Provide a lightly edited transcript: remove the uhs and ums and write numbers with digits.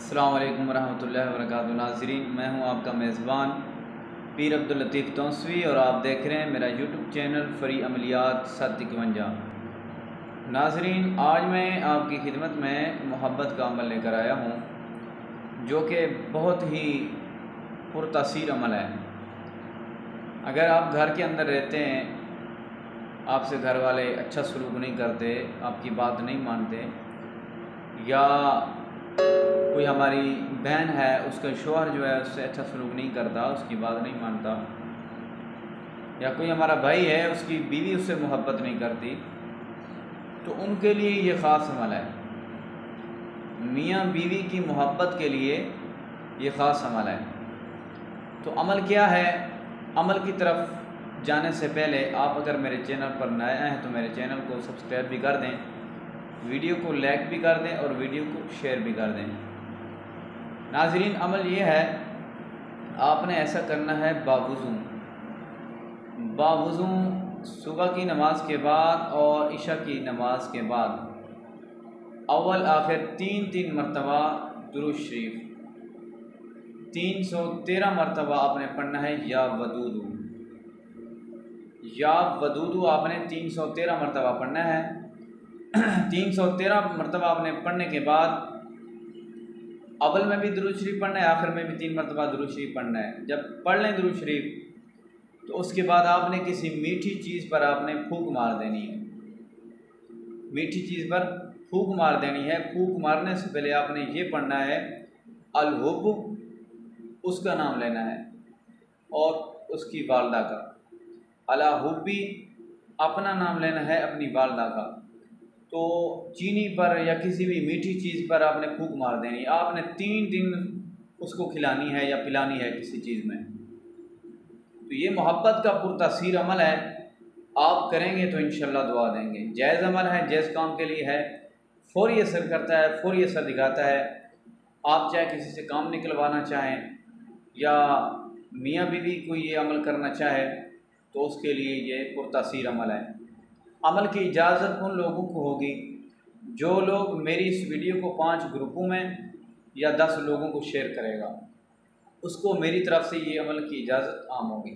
अस्सलाम वालेकुम रहमतुल्लाहि व बरकातुहू। नाज़रीन, मैं हूं आपका मेज़बान पीर अब्दुल लतीफ़ तौंसवी और आप देख रहे हैं मेरा यूट्यूब चैनल फ़री अमलियात 751। नाज़रीन, आज मैं आपकी खिदमत में मोहब्बत का अमल लेकर आया हूं जो कि बहुत ही पुरतासीर अमल है। अगर आप घर के अंदर रहते हैं, आपसे घर वाले अच्छा सलूक नहीं करते, आपकी बात नहीं मानते, या कोई हमारी बहन है उसका शौहर जो है उससे अच्छा सलूक नहीं करता, उसकी बात नहीं मानता, या कोई हमारा भाई है उसकी बीवी उससे मोहब्बत नहीं करती, तो उनके लिए ये ख़ास अमल है। मियाँ बीवी की मोहब्बत के लिए ये ख़ास अमल है। तो अमल क्या है? अमल की तरफ जाने से पहले आप अगर मेरे चैनल पर नए आए हैं तो मेरे चैनल को सब्सक्राइब भी कर दें, वीडियो को लाइक भी कर दें और वीडियो को शेयर भी कर दें। नाज़रीन, अमल ये है, आपने ऐसा करना है बावुज़ू सुबह की नमाज के बाद और इशा की नमाज के बाद अव्वल आखिर 3-3 मरतबा दुरूद शरीफ 313 मरतबा आपने पढ़ना है। या वदूदू आपने 313 मरतबा पढ़ना है। 313 मरतबा आपने पढ़ने के बाद अव्वल में भी दुरूद शरीफ पढ़ना है, आखिर में भी 3 मरतबा दुरूद शरीफ पढ़ना है। जब पढ़ लें दुरूद शरीफ तो उसके बाद आपने किसी मीठी चीज़ पर आपने फूंक मार देनी है। मीठी चीज़ पर फूंक मार देनी है। फूंक मारने से पहले आपने ये पढ़ना है अल हुब, उसका नाम लेना है, और उसकी वालदा का। अला हुब्बी, अपना नाम लेना है अपनी वालदा का। तो चीनी पर या किसी भी मीठी चीज़ पर आपने फूंक मार देनी। आपने 3 दिन उसको खिलानी है या पिलानी है किसी चीज़ में। तो ये मोहब्बत का पुरतासीर अमल है। आप करेंगे तो इंशाल्लाह दुआ देंगे। जायज़ अमल है, जायज़ काम के लिए है, फ़ौरी असर करता है, फ़ौरी असर दिखाता है। आप चाहे किसी से काम निकलवाना चाहें या मियाँ बीवी को ये अमल करना चाहे तो उसके लिए ये पुरतासीर अमल है। अमल की इजाज़त उन लोगों को होगी जो लोग मेरी इस वीडियो को 5 ग्रुपों में या 10 लोगों को शेयर करेगा, उसको मेरी तरफ़ से ये अमल की इजाज़त आम होगी।